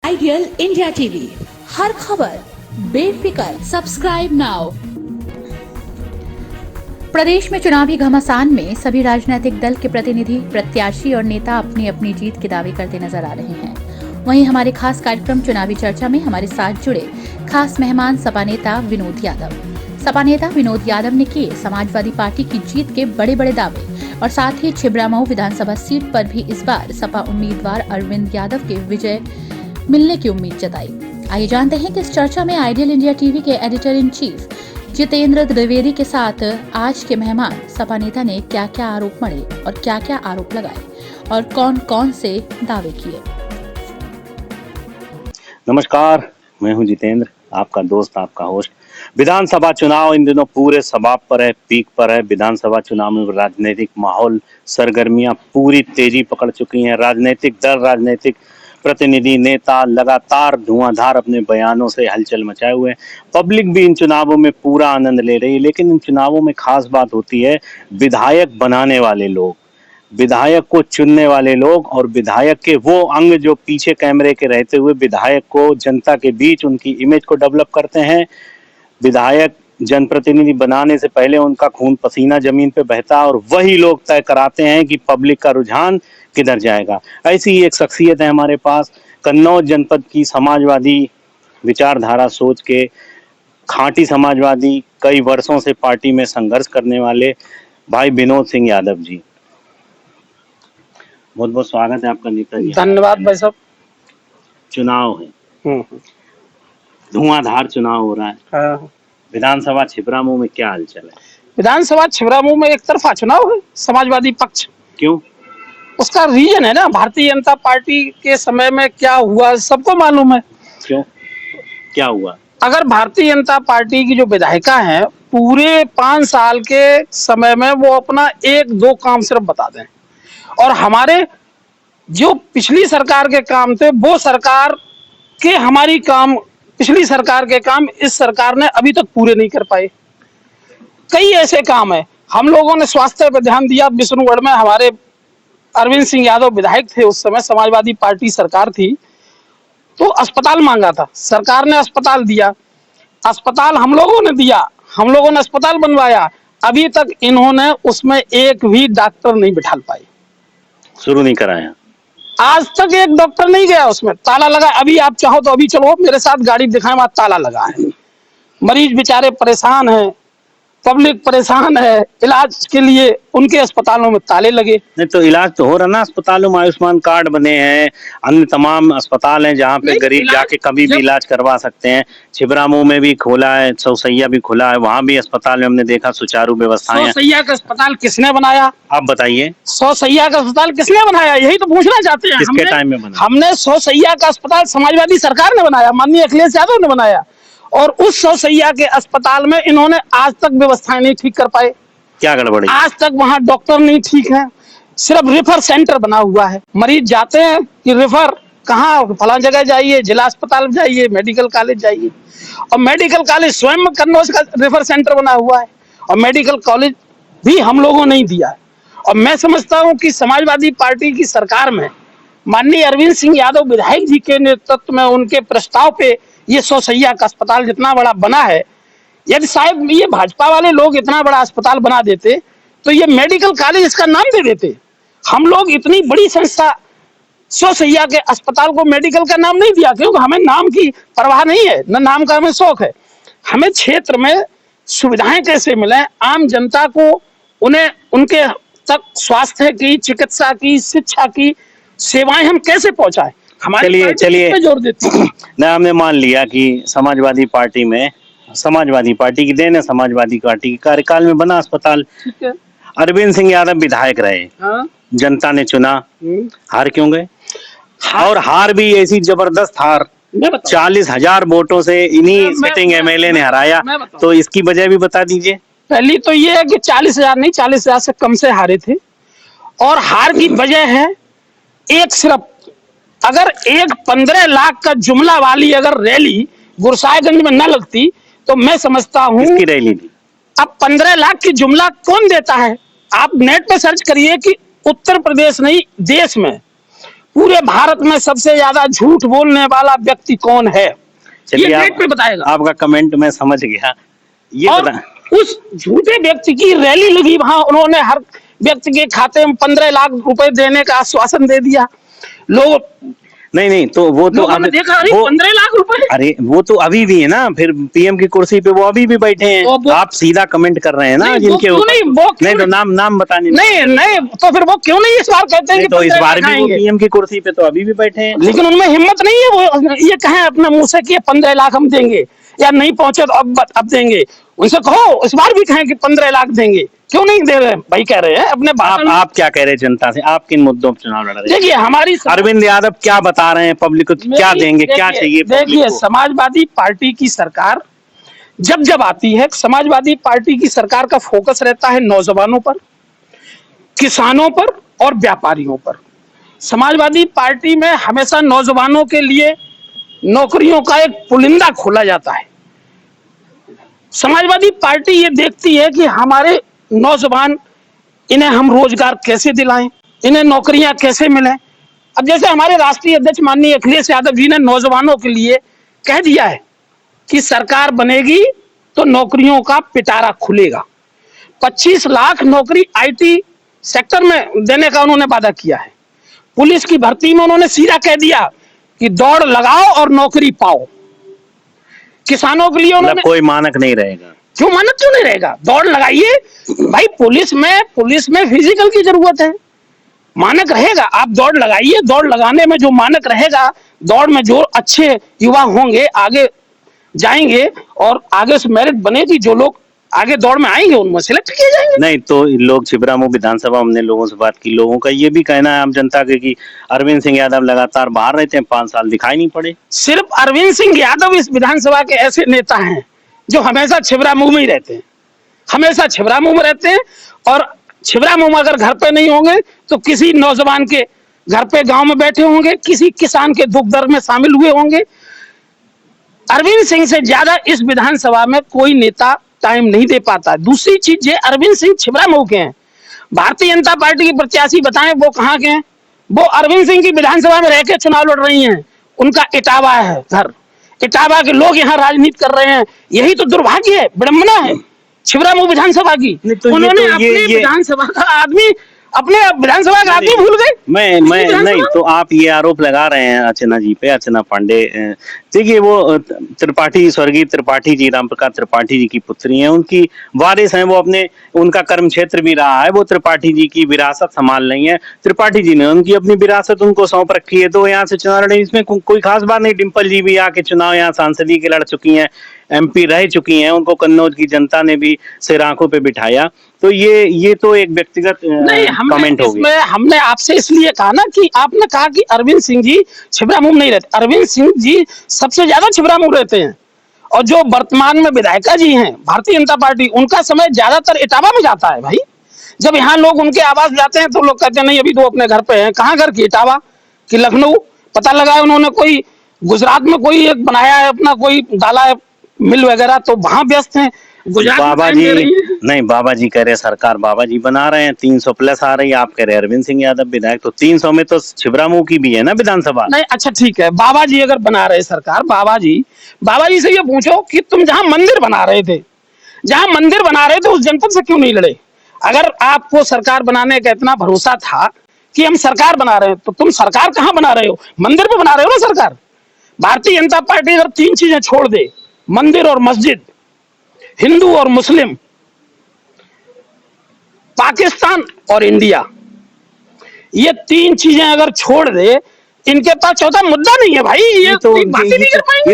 Ideal India TV, हर खबर बेफिक्र। Subscribe now. प्रदेश में चुनावी घमासान में सभी राजनीतिक दल के प्रतिनिधि, प्रत्याशी और नेता अपनी अपनी जीत के दावे करते नजर आ रहे हैं। वहीं हमारे खास कार्यक्रम चुनावी चर्चा में हमारे साथ जुड़े खास मेहमान सपा नेता विनोद यादव। सपा नेता विनोद यादव ने किए समाजवादी पार्टी की जीत के बड़े बड़े दावे और साथ ही छिबरामऊ विधानसभा सीट पर भी इस बार सपा उम्मीदवार अरविंद यादव के विजय मिलने की उम्मीद जताई। आइए जानते हैं कि इस चर्चा में आइडियल इंडिया टीवी के editor in chief Jitendra Dwivedi के साथ आज के मेहमान सपा नेता ने क्या क्या आरोप मढ़े और क्या क्या आरोप लगाए और कौन कौन से दावे किए। नमस्कार, मैं हूं जितेंद्र, आपका दोस्त, आपका होस्ट। विधानसभा चुनाव इन दिनों पूरे सबाब पर है, पीक पर है। विधानसभा चुनाव में राजनीतिक माहौल, सरगर्मियां पूरी तेजी पकड़ चुकी हैं। राजनीतिक दल, राजनीतिक प्रतिनिधि, नेता लगातार धुआंधार अपने बयानों से हलचल मचाए हुए हैं। पब्लिक भी इन चुनावों में पूरा आनंद ले रही है, लेकिन इन चुनावों में खास बात होती है विधायक बनाने वाले लोग, विधायक को चुनने वाले लोग और विधायक के वो अंग जो पीछे कैमरे के रहते हुए विधायक को जनता के बीच उनकी इमेज को डेवलप करते हैं। विधायक जनप्रतिनिधि बनाने से पहले उनका खून पसीना जमीन पे बहता है और वही लोग तय कराते हैं कि पब्लिक का रुझान किधर जाएगा। ऐसी ही एक शख्सियत है हमारे पास, कन्नौज जनपद की समाजवादी विचारधारा सोच के खांटी समाजवादी, कई वर्षों से पार्टी में संघर्ष करने वाले भाई विनोद सिंह यादव जी। बहुत बहुत स्वागत है आपका नेता जी। धन्यवाद भाई साहब। चुनाव है, धुआंधार चुनाव हो रहा है। हाँ। विधानसभा छिबरामऊ में क्या हालचाल है? विधानसभा छिबरामऊ में एक तरफा चुनाव है, समाजवादी पक्ष। क्यों? उसका रीजन है ना, भारतीय जनता पार्टी के समय में क्या हुआ सबको मालूम है। क्यों, क्या हुआ? अगर भारतीय जनता पार्टी की जो विधायिका है पूरे 5 साल के समय में वो अपना एक दो काम सिर्फ बता दें, और हमारे जो पिछली सरकार के काम थे वो सरकार के हमारी काम, पिछली सरकार के काम इस सरकार ने अभी तक पूरे नहीं कर पाए। कई ऐसे काम है। हम लोगों ने स्वास्थ्य पर ध्यान दिया। विष्णुगढ़ में हमारे अरविंद सिंह यादव विधायक थे, उस समय समाजवादी पार्टी सरकार थी, तो अस्पताल मांगा था, सरकार ने अस्पताल दिया। अस्पताल हम लोगों ने दिया, हम लोगों ने अस्पताल बनवाया। अभी तक इन्होंने उसमें एक भी डॉक्टर नहीं बिठा पाए, शुरू नहीं कराया। आज तक एक डॉक्टर नहीं गया, उसमें ताला लगा। अभी आप चाहो तो अभी चलो मेरे साथ, गाड़ी दिखाएं, वहां ताला लगा है। मरीज बेचारे परेशान हैं, पब्लिक परेशान है, इलाज के लिए उनके अस्पतालों में ताले लगे। नहीं तो इलाज तो हो रहा ना अस्पतालों में, आयुष्मान कार्ड बने हैं, अन्य तमाम अस्पताल हैं जहाँ पे गरीब जाके कभी भी इलाज करवा सकते हैं। छिबरामऊ में भी खोला है, सौसैया भी खुला है, वहाँ भी अस्पताल में हमने देखा सुचारू व्यवस्थाएं। सौसैया का अस्पताल किसने बनाया? आप बताइए। सौसैया का अस्पताल किसने बनाया, यही तो पूछना चाहते हैं। किसके टाइम में बना? हमने सौसैया का अस्पताल समाजवादी सरकार ने बनाया, माननीय अखिलेश यादव ने बनाया, और उस सौसैया के अस्पताल में इन्होंने आज तक व्यवस्थाएं नहीं ठीक कर पाए। क्या गड़बड़ी? आज तक वहां डॉक्टर नहीं ठीक है, सिर्फ रेफर सेंटर बना हुआ है। मरीज जाते हैं कि रेफर कहाँ, फला जगह जाइए, जिला अस्पताल जाइए, मेडिकल कॉलेज जाइए, और मेडिकल कॉलेज स्वयं कन्नौज का रेफर सेंटर बना हुआ है, और मेडिकल कॉलेज भी हम लोगों ने नहीं दिया है। और मैं समझता हूँ कि समाजवादी पार्टी की सरकार में माननीय अरविंद सिंह यादव विधायक जी के नेतृत्व में, उनके प्रस्ताव पे ये सौसैया का अस्पताल जितना बड़ा बना है, यदि शायद ये भाजपा वाले लोग इतना बड़ा अस्पताल बना देते तो ये मेडिकल कॉलेज इसका नाम दे देते। हम लोग इतनी बड़ी संस्था सौसैया के अस्पताल को मेडिकल का नाम नहीं दिया, क्योंकि हमें नाम की परवाह नहीं है, न नाम का हमें शौक है। हमें क्षेत्र में सुविधाएं कैसे मिले, आम जनता को उन्हें उनके तक स्वास्थ्य की, चिकित्सा की, शिक्षा की सेवाएं हम कैसे पहुंचाएं, हमारे चलिए जोर देते हैं। ना, हमने मान लिया कि समाजवादी पार्टी में, समाजवादी पार्टी की देन है, समाजवादी पार्टी के कार्यकाल में बना अस्पताल। ठीक है। अरविंद सिंह यादव विधायक रहे, हाँ? जनता ने चुना, हार क्यों गए? और हार भी ऐसी जबरदस्त हार, 40,000 वोटों से इन्हीं सिटिंग एमएलए ने हराया, तो इसकी वजह भी बता दीजिए। पहली तो ये है कि 40,000 नहीं, 40,000 से कम से हारे थे, और हार की वजह है एक सिर्फ, अगर एक 15 लाख का जुमला वाली अगर रैली गुरसाहिबगंज में न लगती तो मैं समझता हूँ। किसकी रैली थी? अब 15 लाख की जुमला कौन देता है? आप नेट पे सर्च करिए कि उत्तर प्रदेश नहीं देश में पूरे भारत में सबसे ज्यादा झूठ बोलने वाला व्यक्ति कौन है, ये चलिए डेट पे बताएगा। आपका कमेंट मैं समझ गया। ये और बता उस झूठे व्यक्ति की रैली लगी वहां, उन्होंने हर व्यक्ति के खाते में 15 लाख रुपए देने का आश्वासन दे दिया। लोग नहीं तो वो तो लोगों ने देखा, अरे 15 लाख रुपए, अरे वो तो अभी भी है ना, फिर पीएम की कुर्सी पे वो अभी भी बैठे हैं। तो आप सीधा कमेंट कर रहे हैं ना नहीं, जिनके वो ऊपर। क्यों नहीं, वो क्यों नहीं तो नाम बताने नहीं तो फिर वो क्यों नहीं इस बार कहते हैं कि तो इस 15 बार लाख भी वो आएंगे? पीएम की कुर्सी पे तो अभी भी बैठे हैं। लेकिन उनमें हिम्मत नहीं है वो ये कहें अपने मुंह से कि 15 लाख हम देंगे, या नहीं पहुंचे तो अब देंगे। उनसे कहो इस बार भी कहें कि 15 लाख देंगे, क्यों नहीं दे रहे? भाई कह रहे हैं अपने आप क्या कह रहे हैं जनता से, आप किन मुद्दों पर चुनाव लड़ रहे हैं? देखिए हमारी अरविंद यादव क्या बता रहे हैं पब्लिक को, क्या देंगे, क्या चाहिए देखिए समाजवादी पार्टी की सरकार जब आती है, समाजवादी पार्टी की सरकार का फोकस रहता है नौजवानों पर, किसानों पर और व्यापारियों पर। समाजवादी पार्टी में हमेशा नौजवानों के लिए नौकरियों का एक पुलिंदा खोला जाता है। समाजवादी पार्टी ये देखती है कि हमारे नौजवान, इन्हें हम रोजगार कैसे दिलाएं, इन्हें नौकरियां कैसे मिलें। अब जैसे हमारे राष्ट्रीय अध्यक्ष माननीय अखिलेश यादव जी ने नौजवानों के लिए कह दिया है कि सरकार बनेगी तो नौकरियों का पिटारा खुलेगा। 25 लाख नौकरी आईटी सेक्टर में देने का उन्होंने वादा किया है। पुलिस की भर्ती में उन्होंने सीधा कह दिया कि दौड़ लगाओ और नौकरी पाओ। किसानों के लिए उन्होंने कोई मानक नहीं रहेगा। क्यों मानक क्यों नहीं रहेगा? दौड़ लगाइए भाई, पुलिस में फिजिकल की जरूरत है, मानक रहेगा। आप दौड़ लगाइए, दौड़ लगाने में जो मानक रहेगा, दौड़ में जो अच्छे युवा होंगे आगे जाएंगे और आगे से मेरिट बनेगी, जो लोग आगे दौड़ में आएंगे उनमें सिलेक्ट किए जाएंगे। नहीं तो लोग छिबरामऊ विधानसभा, हमने लोगों से बात की, लोगों का ये भी कहना है आम जनता के कि अरविंद सिंह यादव लगातार बाहर रहते हैं, 5 साल दिखाई नहीं पड़े। सिर्फ अरविंद सिंह यादव इस विधानसभा के ऐसे नेता हैं जो हमेशा छिबरामऊ में ही रहते हैं, हमेशा छिबरामऊ में रहते हैं। और छिबरामऊ में अगर घर पे नहीं होंगे तो किसी नौजवान के घर पे गांव में बैठे होंगे, किसी किसान के दुख दर्द में शामिल हुए होंगे। अरविंद सिंह से ज्यादा इस विधानसभा में कोई नेता टाइम नहीं दे पाता। दूसरी चीज ये, अरविंद सिंह छिबरामऊ के हैं, भारतीय जनता पार्टी की प्रत्याशी बताएं वो कहाँ के हैं? वो अरविंद सिंह की विधानसभा में रह के चुनाव लड़ रही हैं। उनका इटावा है घर, इटावा के लोग यहाँ राजनीति कर रहे हैं। यही तो दुर्भाग्य है, विडंबना है छिबरामऊ विधानसभा की। तो उन्होंने अपने विधानसभा का आदमी, अपने विधानसभा का आदमी भूल गए। मैं नहीं तो आप ये आरोप लगा रहे हैं अर्चना जी पे, अर्चना पांडे। देखिए वो त्रिपाठी, स्वर्गीय त्रिपाठी जी, राम प्रकाश त्रिपाठी जी की पुत्री हैं, उनकी वारिस हैं वो, अपने उनका कर्म क्षेत्र भी रहा है, वो त्रिपाठी जी की विरासत संभाल रही है। त्रिपाठी जी ने उनकी अपनी विरासत उनको सौंप रखी है, तो यहाँ से चुनाव लड़े, इसमें कोई खास बात नहीं। डिम्पल जी भी आके चुनाव यहाँ सांसदीय के लड़ चुकी हैं, एमपी रह चुकी हैं, उनको कन्नौज की जनता ने भी सिर आंखों पे बिठाया। तो ये तो एक व्यक्तिगत कमेंट हो गया। हमने आपसे इसलिए कहा ना कि आपने कहा कि अरविंद सिंह जी छिबरामऊ में नहीं रहते। अरविंद सिंह जी सबसे ज्यादा छिबरामऊ रहते हैं, और जो वर्तमान में विधायिका जी हैं भारतीय जनता पार्टी, उनका समय ज्यादातर इटावा में जाता है। भाई जब यहाँ लोग उनके आवास जाते हैं तो लोग कहते हैं नहीं अभी तो अपने घर पे हैं। कहाँ घर की? इटावा कि लखनऊ? पता लगा है उन्होंने कोई गुजरात में कोई एक बनाया है अपना, कोई डाला है मिल वगैरह, तो वहां व्यस्त हैं। बाबा जी नहीं, बाबा जी कह रहे सरकार बाबा जी बना रहे हैं, 300 प्लस आ रही है। आप कह रहे हैं अरविंद सिंह यादव विधायक, तो 300 में तो छिबरामऊ की भी है ना विधानसभा। नहीं अच्छा ठीक है, बाबा जी अगर बना रहे सरकार, बाबा जी से ये पूछो कि तुम जहां मंदिर बना रहे थे, उस जनपद से क्यों नहीं लड़े? अगर आपको सरकार बनाने का इतना भरोसा था कि हम सरकार बना रहे हैं, तो तुम सरकार कहां बना रहे हो? मंदिर पे बना रहे हो ना सरकार। भारतीय जनता पार्टी अगर 3 चीजें छोड़ दे, मंदिर और मस्जिद, हिंदू और मुस्लिम, पाकिस्तान और इंडिया, ये 3 चीजें अगर छोड़ दे, इनके पास चौथा मुद्दा नहीं है भाई। ये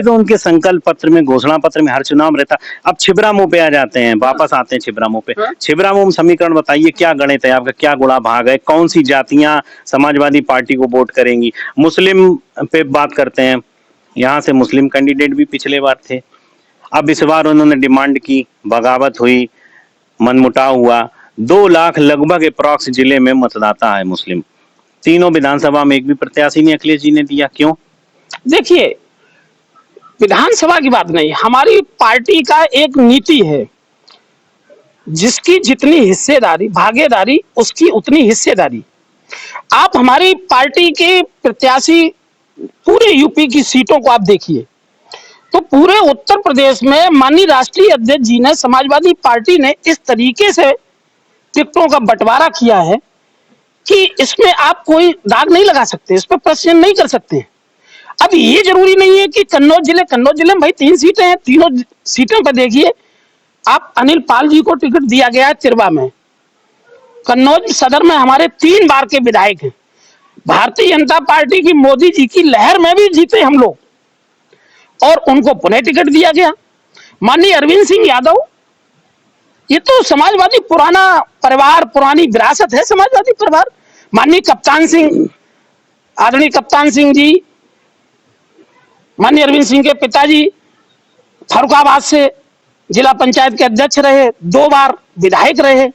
तो उनके संकल्प पत्र में, घोषणा पत्र में हर चुनाव में रहता। अब छिबरामऊ पे आ जाते हैं, वापस आते हैं छिबरामऊ पे। छिबरामऊ में समीकरण बताइए, क्या गणित है आपका, क्या गुणा भाग है, कौन सी जातियां समाजवादी पार्टी को वोट करेंगी? मुस्लिम पे बात करते हैं, यहाँ से मुस्लिम कैंडिडेट भी पिछले बार थे। अब इस बार उन्होंने डिमांड की, बगावत हुई, मनमुटाव हुआ। 2 लाख लगभग अप्रॉक्स जिले में मतदाता है मुस्लिम। तीनों विधानसभा में एक भी प्रत्याशी नहीं अखिलेश जी ने दिया, क्यों? देखिए विधानसभा की बात नहीं, हमारी पार्टी का एक नीति है, जिसकी जितनी हिस्सेदारी, भागीदारी, उसकी उतनी हिस्सेदारी। आप हमारी पार्टी के प्रत्याशी पूरे यूपी की सीटों को आप देखिए, तो पूरे उत्तर प्रदेश में माननीय राष्ट्रीय अध्यक्ष जी ने, समाजवादी पार्टी ने इस तरीके से टिकटों का बंटवारा किया है कि इसमें आप कोई दाग नहीं लगा सकते, इस पर प्रश्न नहीं कर सकते। अब ये जरूरी नहीं है कि कन्नौज जिले में भाई 3 सीटें हैं, तीनों सीटों पर देखिए आप, अनिल पाल जी को टिकट दिया गया है तिरवा में। कन्नौज सदर में हमारे 3 बार के विधायक हैं। भारतीय जनता पार्टी की मोदी जी की लहर में भी जीते हम लोग और उनको पुनः टिकट दिया गया। माननीय अरविंद सिंह यादव, ये तो समाजवादी पुराना परिवार, पुरानी विरासत है समाजवादी परिवार। माननीय कप्तान सिंह, आदरणीय कप्तान सिंह जी, माननीय अरविंद सिंह के पिताजी फर्रुखाबाद से जिला पंचायत के अध्यक्ष रहे, 2 बार विधायक रहे,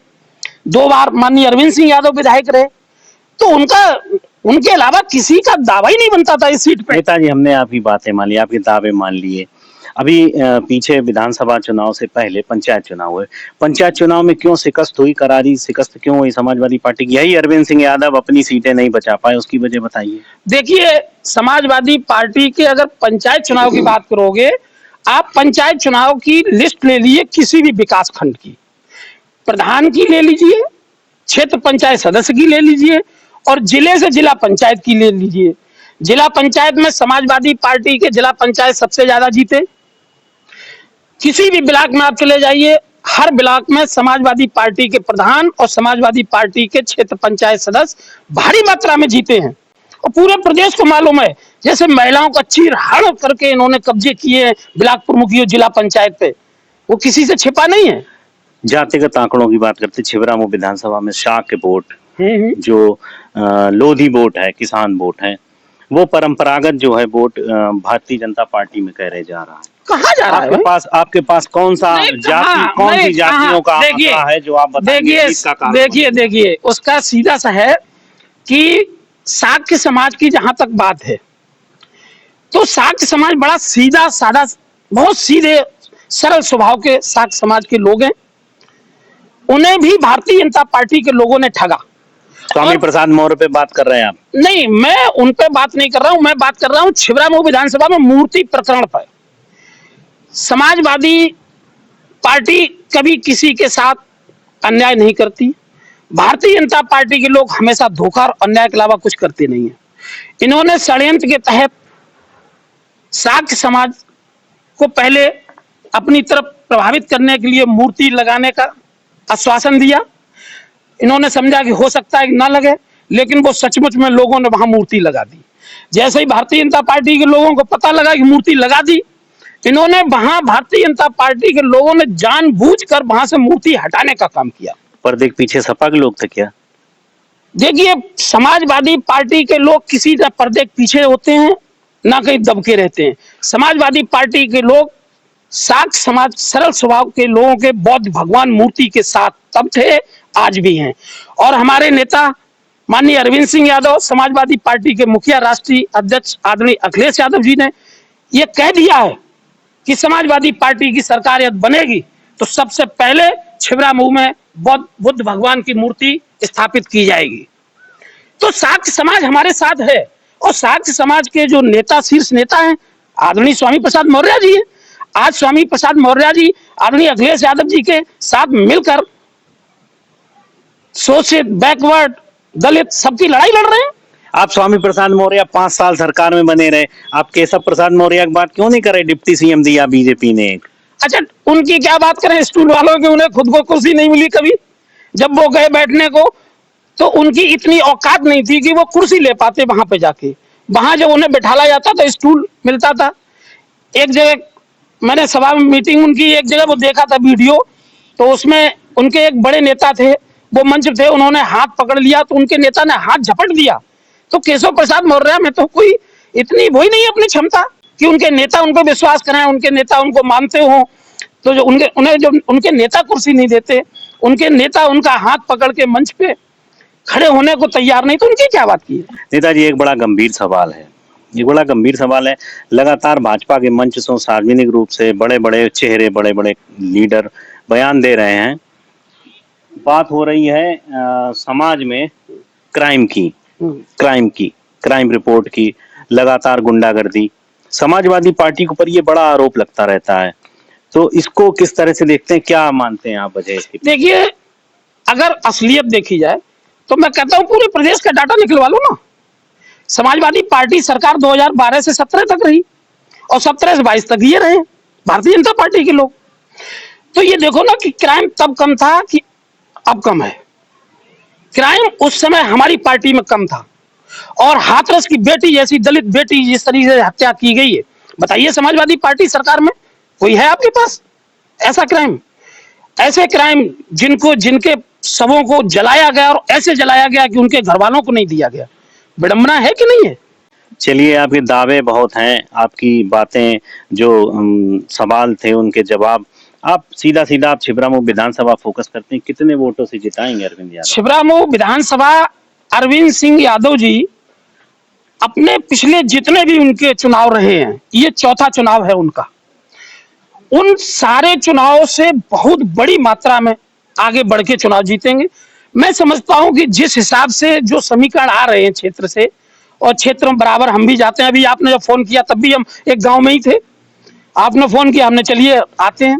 2 बार माननीय अरविंद सिंह यादव विधायक रहे, तो उनके अलावा किसी का दावा ही नहीं बनता था इस सीट पे। नेताजी, हमने आपकी बातें मान ली, आपके दावे मान लिए। अभी पीछे विधानसभा चुनाव से पहले पंचायत चुनाव हुए। पंचायत चुनाव में क्यों शिकस्त हुई, करारी शिकस्त क्यों हुई समाजवादी पार्टी की? यही अरविंद सिंह यादव अपनी सीटें नहीं बचा पाए, उसकी वजह बताइए। देखिए, समाजवादी पार्टी के अगर पंचायत चुनाव की बात करोगे, आप पंचायत चुनाव की लिस्ट ले लीजिए, किसी भी विकास खंड की, प्रधान की ले लीजिए, क्षेत्र पंचायत सदस्य की ले लीजिए और जिले से जिला पंचायत की ले लीजिए। जिला पंचायत में समाजवादी पार्टी के जिला पंचायत सबसे ज्यादा जीते। किसी भी ब्लॉक में आप चले जाइए, हर ब्लॉक में समाजवादी पार्टी के प्रधान और समाजवादी पार्टी के क्षेत्र पंचायत सदस्य भारी मात्रा में जीते हैं। और पूरे प्रदेश को मालूम है, जैसे महिलाओं का चीर हरण करके इन्होंने कब्जे किए हैं ब्लॉक प्रमुखियों जिला पंचायत पे, वो किसी से छिपा नहीं है। जातिगत आंकड़ों की बात करते, छिबरामऊ विधानसभा में शाह के वोट, जो लोधी वोट है, किसान वोट है, वो परंपरागत जो है वोट भारतीय जनता पार्टी में कह रहे जा रहा है। कहाँ जा रहा है? आपके पास कौन सा जाति, कौन सी जातियों का आंकड़ा है जो आप बताएंगे? देखिए उसका सीधा सा है कि साक्य समाज की जहां तक बात है, तो साक्य समाज बड़ा सीधा साधा, बहुत सीधे सरल स्वभाव के साक्य समाज के लोग हैं। उन्हें भी भारतीय जनता पार्टी के लोगों ने ठगा। स्वामी प्रसाद मौर्य पे बात कर रहे हैं आप? नहीं, मैं उन पे बात नहीं कर रहा हूं, मैं बात कर रहा हूं छिबरामऊ विधानसभा में मूर्ति प्रकरण पर। समाजवादी पार्टी कभी किसी के साथ अन्याय नहीं करती। भारतीय जनता पार्टी के लोग हमेशा धोखा और अन्याय के अलावा कुछ करते नहीं है। इन्होंने षड्यंत्र के तहत साक्य समाज को पहले अपनी तरफ प्रभावित करने के लिए मूर्ति लगाने का आश्वासन दिया। इन्होंने समझा कि हो सकता है कि ना लगे, लेकिन वो सचमुच में लोगों ने वहां मूर्ति लगा दी। जैसे ही भारतीय जनता पार्टी के लोगों को पता लगा कि मूर्ति लगा दी, इन्होंने वहां भारतीय जनता पार्टी के लोगों ने जानबूझकर वहां से मूर्ति हटाने का काम किया। पर्दे के पीछे सपा के लोग थे क्या? देखिए, समाजवादी पार्टी के लोग किसी ना पर्दे के पीछे होते हैं, ना कहीं दबके रहते हैं। समाजवादी पार्टी के लोग साक्य समाज, सरल स्वभाव के लोगों के, बौद्ध भगवान मूर्ति के साथ तब थे, आज भी हैं। और हमारे नेता माननीय अरविंद सिंह यादव, समाजवादी पार्टी के मुखिया राष्ट्रीय अध्यक्ष आदरणीय अखिलेश यादव जी ने यह कह दिया है कि समाजवादी पार्टी की सरकार यदि बनेगी तो सबसे पहले छिबरामऊ में बुद्ध भगवान की मूर्ति स्थापित की जाएगी। तो साक्य समाज हमारे साथ है और साक्य समाज के जो नेता, शीर्ष नेता हैं, आदरणीय स्वामी प्रसाद मौर्य जी हैं। आज स्वामी प्रसाद मौर्य जी आदरणीय अखिलेश यादव जी के साथ मिलकर शोषित, बैकवर्ड, दलित सबकी लड़ाई लड़ रहे हैं। आप स्वामी प्रसाद मौर्य 5 साल सरकार में बने रहे, आप केशव प्रसाद मौर्य की बात क्यों नहीं करे? डिप्टी सीएम दिया बीजेपी ने एक। अच्छा, उनकी क्या बात करें, स्टूल वालों की, उन्हें खुद को कुर्सी नहीं मिली कभी। जब वो गए बैठने को तो उनकी इतनी औकात नहीं थी कि वो कुर्सी ले पाते वहां पे जाके। वहां जब उन्हें बैठाला जाता तो स्टूल मिलता था। एक जगह मैंने सभा में मीटिंग उनकी, एक जगह वो देखा था वीडियो, तो उसमें उनके एक बड़े नेता थे, वो मंच थे, उन्होंने हाथ पकड़ लिया तो उनके नेता ने हाथ झपट दिया। तो केशव प्रसाद मौर्य में तो कोई इतनी वही नहीं अपनी क्षमता कि उनके नेता उन पर विश्वास करें, उनके नेता उनको मानते हो, तो जो उन्हें जो उनके नेता कुर्सी नहीं देते, उनके नेता उनका हाथ पकड़ के मंच पे खड़े होने को तैयार नहीं, तो उनकी क्या बात की है? नेताजी, एक बड़ा गंभीर सवाल है, ये बड़ा गंभीर सवाल है। लगातार भाजपा के मंच से सार्वजनिक रूप से बड़े बड़े चेहरे, बड़े बड़े लीडर बयान दे रहे हैं। बात हो रही है समाज में क्राइम की क्राइम रिपोर्ट की, लगातार गुंडागर्दी, समाजवादी पार्टी के ऊपर ये बड़ा आरोप लगता रहता है। तो इसको किस तरह से देखते हैं, क्या मानते हैं आप वजह इसकी? देखिए, अगर असलियत देखी जाए तो मैं कहता हूँ पूरे प्रदेश का डाटा निकलवा लो ना। समाजवादी पार्टी सरकार 2012 से 17 तक रही और 17 से 22 तक ये रहे भारतीय जनता पार्टी के लोग। तो ये देखो ना कि क्राइम तब कम था कि अब कम है। क्राइम उस समय हमारी पार्टी में कम था और हाथरस की बेटी जैसी दलित बेटी जिस तरीके से हत्या की गई है, बताइए समाजवादी पार्टी सरकार में कोई है आपके पास ऐसा क्राइम? ऐसे क्राइम जिनके शवों को जलाया गया और ऐसे जलाया गया कि उनके घर वालों को नहीं दिया गया, विडंबना है कि नहीं है? चलिए, आपके दावे बहुत हैं, आपकी बातें जो सवाल थे उनके जवाब, आप सीधा आप छिबरामऊ विधानसभा फोकस करते हैं, कितने वोटों से जिताएंगे अरविंद यादव? छिबरामऊ विधानसभा अरविंद सिंह यादव जी अपने पिछले जितने भी उनके चुनाव रहे हैं, ये चौथा चुनाव है उनका, उन सारे चुनावों से बहुत बड़ी मात्रा में आगे बढ़ के चुनाव जीतेंगे। मैं समझता हूं कि जिस हिसाब से जो समीकरण आ रहे हैं क्षेत्र से, और क्षेत्र में बराबर हम भी जाते हैं। अभी आपने जब फोन किया तब भी हम एक गांव में ही थे, आपने फोन किया, हमने चलिए आते हैं।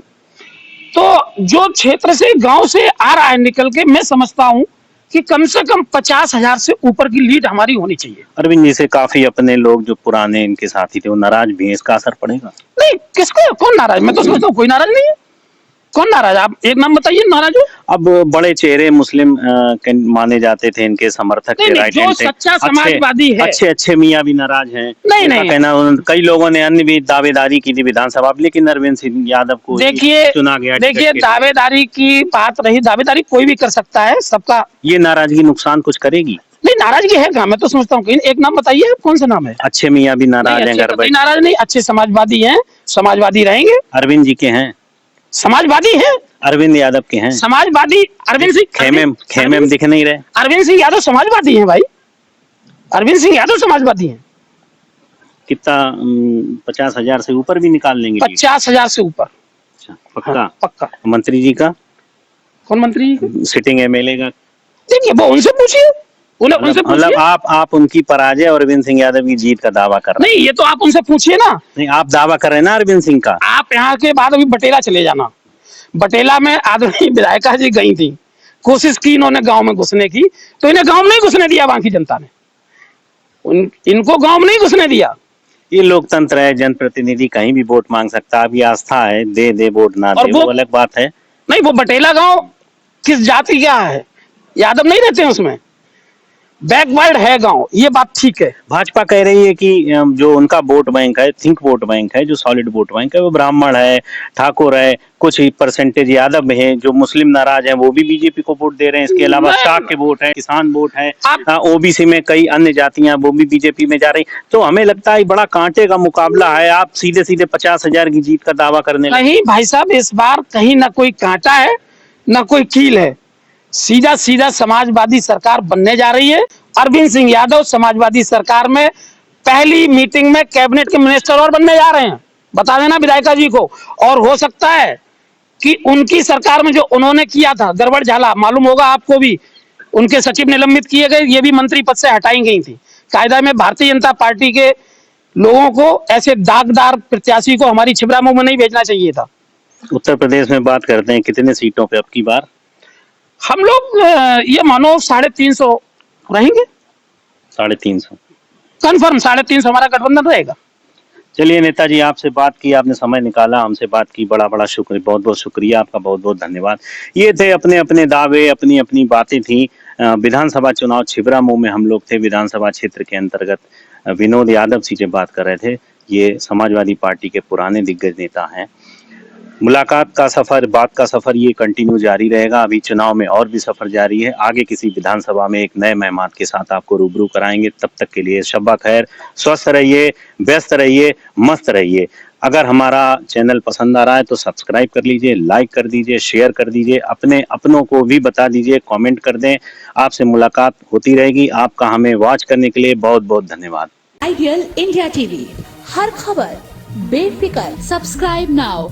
तो जो क्षेत्र से गांव से आ रहा है निकल के, मैं समझता हूं कि कम से कम 50,000 से ऊपर की लीड हमारी होनी चाहिए। अरविंद जी से काफी अपने लोग जो पुराने इनके साथी थे वो नाराज भी हैं, इसका असर पड़ेगा? नहीं, किसको, कौन नाराज? मैं तो समझता हूँ कोई नाराज नहीं है। कौन नाराज? आप एक नाम बताइए नाराज हो। अब बड़े चेहरे मुस्लिम माने जाते थे, इनके समर्थक थे, राइट जो हैंड थे, सच्चा समाजवादी है, अच्छे मियाँ भी नाराज हैं। नहीं कहना, कई लोगों ने अन्य भी दावेदारी की थी विधानसभा, लेकिन अरविंद सिंह यादव को चुना गया। देखिए, दावेदारी की बात रही, दावेदारी कोई भी कर सकता है, सबका। ये नाराजगी नुकसान कुछ करेगी? नहीं, नाराजगी है कहाँ? मैं तो समझता हूँ एक नाम बताइए, कौन सा नाम है? अच्छे मियाँ भी नाराज हैं, घर पर नाराज नहीं, अच्छे समाजवादी हैं, समाजवादी रहेंगे। अरविंद जी के हैं, समाजवादी हैं, अरविंद यादव के हैं समाजवादी। अरविंद सिंह खेमे में दिख नहीं रहे। अरविंद सिंह यादव समाजवादी हैं भाई, अरविंद सिंह यादव समाजवादी हैं। कितना 50,000 से ऊपर भी निकाल लेंगे? 50,000 से ऊपर। अच्छा, पक्का? हाँ, पक्का। मंत्री जी का? कौन मंत्री जी? सिटिंग एमएलए का? देखिए, वो उनसे पूछिए, उनसे मतलब आप उनकी पराजय और अरविंद सिंह यादव की जीत का दावा कर रहे हैं? नहीं, ये तो आप उनसे पूछिए ना। नहीं, आप दावा कर रहे हैं ना अरविंद सिंह का। आप यहाँ के बाद अभी बटेला चले जाना। बटेला में आदमी विधायिका जी गई थी, कोशिश की इन्होंने गांव में घुसने की, तो इन्हें गांव में नहीं घुसने दिया बाकी जनता ने, इनको गांव में नहीं घुसने दिया। ये लोकतंत्र है, जनप्रतिनिधि कहीं भी वोट मांग सकता है, अभी आस्था है, दे वोट ना दे वो अलग बात है। नहीं, वो बटेला गांव किस जाति का है? यादव नहीं रहते हैं उसमें, बैकवर्ड है गांव, ये बात ठीक है। भाजपा कह रही है कि जो उनका वोट बैंक है, थिंक वोट बैंक है, जो सॉलिड वोट बैंक है, वो ब्राह्मण है, ठाकुर है, कुछ परसेंटेज यादव है, जो मुस्लिम नाराज है वो भी बीजेपी को वोट दे रहे हैं। इसके अलावा शाह के वोट है, किसान वोट है, ओबीसी में कई अन्य जातियां वो भी बीजेपी में जा रही। तो हमें लगता है बड़ा कांटे का मुकाबला है। आप सीधे 50,000 की जीत का दावा करने लगे। नहीं भाई साहब, इस बार कहीं ना कोई कांटा है ना कोई कील है, सीधा समाजवादी सरकार बनने जा रही है। अरविंद सिंह यादव समाजवादी सरकार में पहली मीटिंग में कैबिनेट के मिनिस्टर और बनने जा रहे हैं, बता देना विधायिका जी को। और हो सकता है कि उनकी सरकार में जो उन्होंने किया था गड़बड़ झाला, मालूम होगा आपको भी, उनके सचिव निलंबित किए गए, ये भी मंत्री पद से हटाई गई थी। कायदा में भारतीय जनता पार्टी के लोगों को, ऐसे दागदार प्रत्याशी को हमारी छिबरामऊ में नहीं भेजना चाहिए था। उत्तर प्रदेश में बात करते हैं, कितने सीटों पे अब की बार? हम लोग ये मानो 350 रहेंगे। 350 कंफर्म 350 हमारा गठबंधन रहेगा। चलिए नेताजी, आपसे बात की, आपने समय निकाला, हमसे बात की, बड़ा शुक्रिया, बहुत शुक्रिया आपका, बहुत धन्यवाद। ये थे अपने दावे, अपनी बातें थी। विधानसभा चुनाव छिबरामऊ में हम लोग थे, विधानसभा क्षेत्र के अंतर्गत विनोद यादव जी से बात कर रहे थे। ये समाजवादी पार्टी के पुराने दिग्गज नेता हैं। मुलाकात का सफर, बात का सफर ये कंटिन्यू जारी रहेगा। अभी चुनाव में और भी सफर जारी है। आगे किसी विधानसभा में एक नए मेहमान के साथ आपको रूबरू कराएंगे। तब तक के लिए शब्बा खैर, स्वस्थ रहिए, व्यस्त रहिए, मस्त रहिए। अगर हमारा चैनल पसंद आ रहा है तो सब्सक्राइब कर लीजिए, लाइक कर दीजिए, शेयर कर दीजिए, अपनों को भी बता दीजिए, कमेंट कर दें। आपसे मुलाकात होती रहेगी। आपका हमें वॉच करने के लिए बहुत धन्यवाद। आइडियल इंडिया टीवी, हर खबर बेफिक्र, सब्सक्राइब नाउ।